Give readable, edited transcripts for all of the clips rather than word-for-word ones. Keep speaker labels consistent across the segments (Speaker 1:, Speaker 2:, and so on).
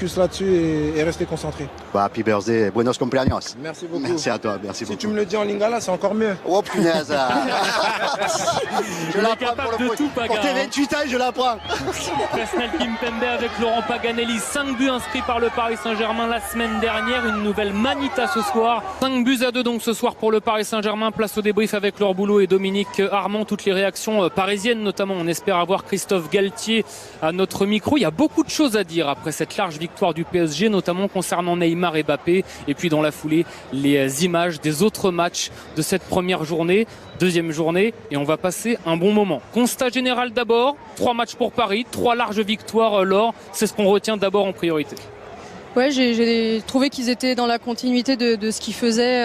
Speaker 1: Focus là-dessus et rester concentré.
Speaker 2: Bah, happy birthday, buenos cumpleaños.
Speaker 1: Merci beaucoup.
Speaker 2: Merci à toi, merci beaucoup.
Speaker 1: Si tu me le dis en lingala, c'est encore mieux.
Speaker 2: Oh punaise. Je l'apprends
Speaker 3: capable de tout, Paga,
Speaker 2: pour tes
Speaker 3: hein.
Speaker 2: 28 ans, je l'apprends.
Speaker 3: Presnel Kimpembe avec Laurent Paganelli, 5 buts inscrits par le Paris Saint-Germain la semaine dernière, une nouvelle manita ce soir. 5 buts à 2 donc ce soir pour le Paris Saint-Germain. Place au débrief avec Laure Boulot et Dominique Armand. Toutes les réactions parisiennes notamment. On espère avoir Christophe Galtier à notre micro. Il y a beaucoup de choses à dire après cette large victoire du PSG, notamment concernant Neymar et Mbappé. Et puis dans la foulée, les images des autres matchs de cette première journée, deuxième journée. Et on va passer un bon moment. Constat général d'abord. 3 matchs pour Paris, 3 larges victoires, Laure. C'est ce qu'on retient d'abord en priorité.
Speaker 4: Ouais, j'ai trouvé qu'ils étaient dans la continuité de ce qu'ils faisaient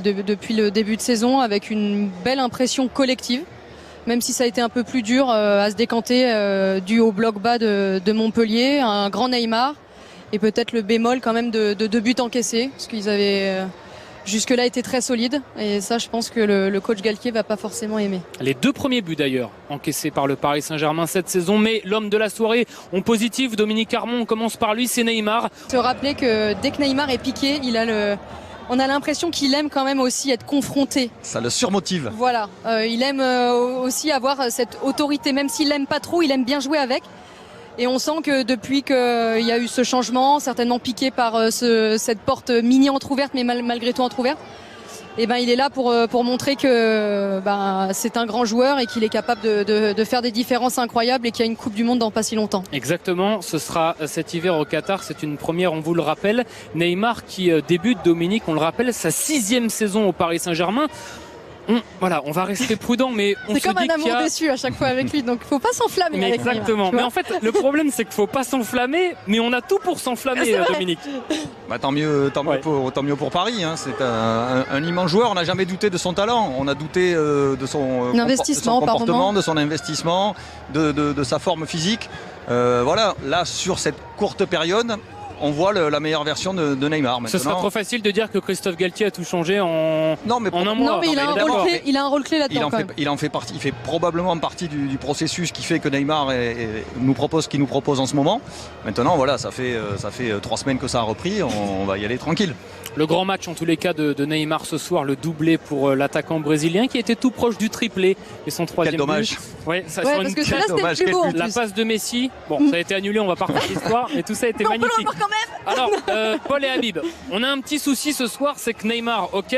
Speaker 4: depuis le début de saison, avec une belle impression collective. Même si ça a été un peu plus dur à se décanter dû au bloc bas de Montpellier, un grand Neymar et peut-être le bémol quand même de 2 buts encaissés, parce qu'ils avaient jusque-là été très solides et ça je pense que le coach Galtier va pas forcément aimer.
Speaker 3: Les 2 premiers buts d'ailleurs encaissés par le Paris Saint-Germain cette saison, mais l'homme de la soirée en positif, Dominique Armand, on commence par lui, c'est Neymar.
Speaker 4: Se rappeler que dès que Neymar est piqué, on a l'impression qu'il aime quand même aussi être confronté.
Speaker 5: Ça le surmotive.
Speaker 4: Voilà, il aime aussi avoir cette autorité, même s'il l'aime pas trop, il aime bien jouer avec. Et on sent que depuis qu'il y a eu ce changement, certainement piqué par cette porte mini entrouverte, mais malgré tout entrouverte, et ben il est là pour montrer que c'est un grand joueur et qu'il est capable de faire des différences incroyables et qu'il y a une Coupe du Monde dans pas si longtemps.
Speaker 3: Exactement, ce sera cet hiver au Qatar, c'est une première, on vous le rappelle. Neymar qui débute, Dominique, on le rappelle, sa 6e saison au Paris Saint-Germain. On va rester prudent, mais on se dit
Speaker 4: c'est comme un amour
Speaker 3: qu'il y a...
Speaker 4: déçu à chaque fois avec lui, donc il faut pas s'enflammer
Speaker 3: Mais
Speaker 4: avec lui.
Speaker 3: exactement. Mais en fait, le problème, c'est qu'il faut pas s'enflammer, mais on a tout pour s'enflammer, Dominique.
Speaker 5: Bah, tant mieux pour Paris. Hein. C'est un immense joueur. On n'a jamais douté de son talent. On a douté de son comportement, de son investissement, de sa forme physique. Voilà. Là, sur cette courte période, on voit la meilleure version de Neymar. Maintenant,
Speaker 3: ce serait trop facile de dire que Christophe Galtier a tout changé en un mois.
Speaker 4: Non, mais il a un rôle clé là-dedans.
Speaker 5: Il en fait partie. Il fait probablement partie du processus qui fait que Neymar nous propose ce qu'il nous propose en ce moment. Maintenant, voilà, ça fait 3 semaines que ça a repris. On va y aller tranquille.
Speaker 3: Le grand match en tous les cas de Neymar ce soir, le doublé pour l'attaquant brésilien qui était tout proche du triplé et son 3e but.
Speaker 5: Quel dommage.
Speaker 3: Ouais, ça
Speaker 4: parce que là c'était plus beau.
Speaker 3: La passe de Messi, ça a été annulé, on va pas refaire l'histoire, mais tout ça a été magnifique.
Speaker 4: Quand même.
Speaker 3: Alors, Paul et Habib, on a un petit souci ce soir, c'est que Neymar, ok,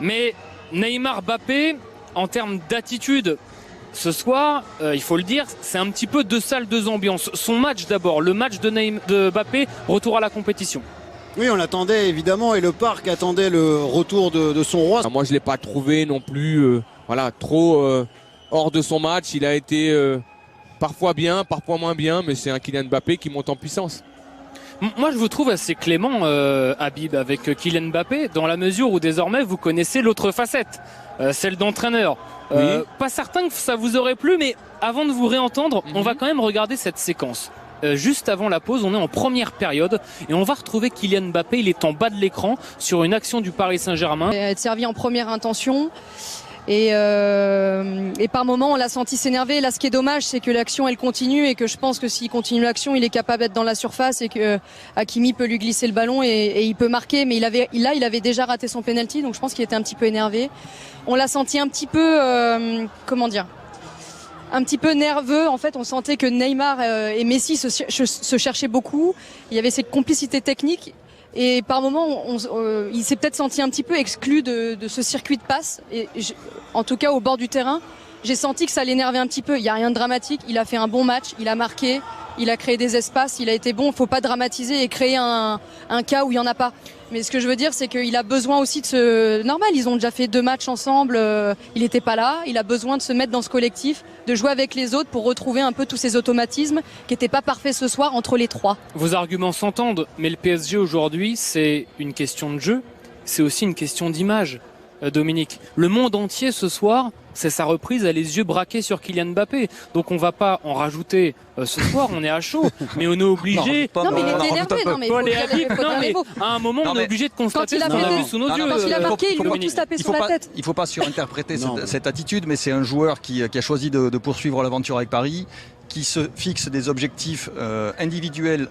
Speaker 3: mais Neymar Mbappé, en termes d'attitude, ce soir, il faut le dire, c'est un petit peu 2 salles, 2 ambiances. Son match d'abord, le match de Mbappé, retour à la compétition.
Speaker 6: Oui, on l'attendait évidemment et le parc attendait le retour de son roi.
Speaker 7: Moi, je ne l'ai pas trouvé non plus trop hors de son match. Il a été parfois bien, parfois moins bien, mais c'est un Kylian Mbappé qui monte en puissance.
Speaker 3: Moi, je vous trouve assez clément, Habib, avec Kylian Mbappé, dans la mesure où désormais vous connaissez l'autre facette, celle d'entraîneur.
Speaker 7: Oui.
Speaker 3: Pas certain que ça vous aurait plu, mais avant de vous réentendre, on va quand même regarder cette séquence. Juste avant la pause, on est en première période et on va retrouver Kylian Mbappé. Il est en bas de l'écran sur une action du Paris Saint-Germain.
Speaker 4: Être servi en première intention et par moment on l'a senti s'énerver. Là, ce qui est dommage, c'est que l'action elle continue et que je pense que s'il continue l'action, il est capable d'être dans la surface et que Hakimi peut lui glisser le ballon et il peut marquer. Mais il avait déjà raté son penalty, donc je pense qu'il était un petit peu énervé. On l'a senti un petit peu, un petit peu nerveux. En fait, on sentait que Neymar et Messi se cherchaient beaucoup. Il y avait cette complicité technique. Et par moments, il s'est peut-être senti un petit peu exclu de ce circuit de passe. Et en tout cas, au bord du terrain, j'ai senti que ça l'énervait un petit peu. Il n'y a rien de dramatique. Il a fait un bon match. Il a marqué. Il a créé des espaces. Il a été bon. Il ne faut pas dramatiser et créer un cas où il n'y en a pas. Mais ce que je veux dire, c'est qu'il a besoin aussi de se... Normal, ils ont déjà fait 2 matchs ensemble. Il n'était pas là. Il a besoin de se mettre dans ce collectif, de jouer avec les autres pour retrouver un peu tous ces automatismes qui n'étaient pas parfaits ce soir entre les 3.
Speaker 3: Vos arguments s'entendent, mais le PSG aujourd'hui, c'est une question de jeu. C'est aussi une question d'image, Dominique. Le monde entier ce soir, c'est sa reprise, a les yeux braqués sur Kylian Mbappé. Donc on va pas en rajouter ce soir, on est à chaud, mais on est obligé.
Speaker 4: Non, mais il est énervé. Non, mais
Speaker 3: à un moment, on est obligé de constater ce qu'on a vu sous nos yeux.
Speaker 4: Quand il a marqué, ils lui ont tous tapé sur la tête.
Speaker 5: Il ne faut pas surinterpréter cette attitude, mais c'est un joueur qui a choisi de poursuivre l'aventure avec Paris, qui se fixe des objectifs individuels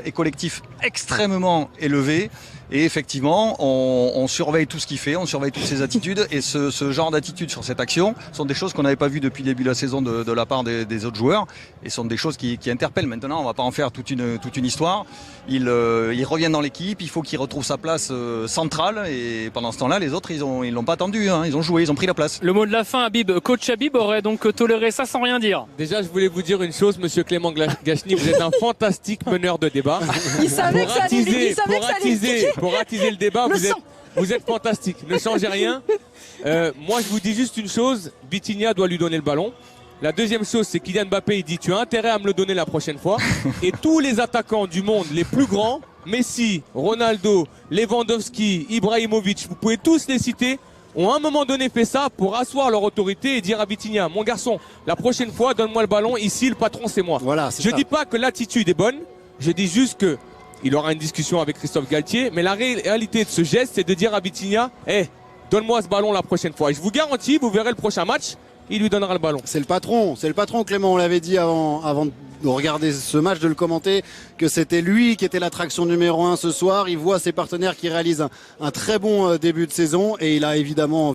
Speaker 5: et collectif extrêmement élevé. Et effectivement, on surveille tout ce qu'il fait, on surveille toutes ses attitudes. Et ce genre d'attitude sur cette action sont des choses qu'on n'avait pas vues depuis le début de la saison de la part des autres joueurs. Et sont des choses qui interpellent. Maintenant, on ne va pas en faire toute une histoire. Il revient dans l'équipe, il faut qu'il retrouve sa place centrale. Et pendant ce temps-là, les autres, ils l'ont pas attendu. Hein. Ils ont joué, ils ont pris la place.
Speaker 3: Le mot de la fin, Habib. Coach Habib aurait donc toléré ça sans rien dire.
Speaker 7: Déjà, je voulais vous dire une chose, monsieur Clément Gachny, vous êtes un fantastique meneur de débat.
Speaker 4: Il savait que ça allait
Speaker 7: Pour attiser le débat, vous êtes fantastique. Ne changez rien. Moi, je vous dis juste une chose. Vitinha doit lui donner le ballon. La deuxième chose, c'est Kylian Mbappé, il dit tu as intérêt à me le donner la prochaine fois. Et tous les attaquants du monde, les plus grands, Messi, Ronaldo, Lewandowski, Ibrahimovic, vous pouvez tous les citer, ont à un moment donné fait ça pour asseoir leur autorité et dire à Vitinha, mon garçon, la prochaine fois, donne-moi le ballon. Ici, le patron, c'est moi.
Speaker 6: Voilà,
Speaker 7: je dis pas que l'attitude est bonne. Je dis juste que il aura une discussion avec Christophe Galtier. Mais la réalité de ce geste, c'est de dire à Vitinha, donne-moi ce ballon la prochaine fois. Et je vous garantis, vous verrez le prochain match, il lui donnera le ballon.
Speaker 6: C'est le patron, Clément, on l'avait dit avant de regarder ce match, de le commenter, que c'était lui qui était l'attraction numéro 1 ce soir. Il voit ses partenaires qui réalisent un très bon début de saison et il a évidemment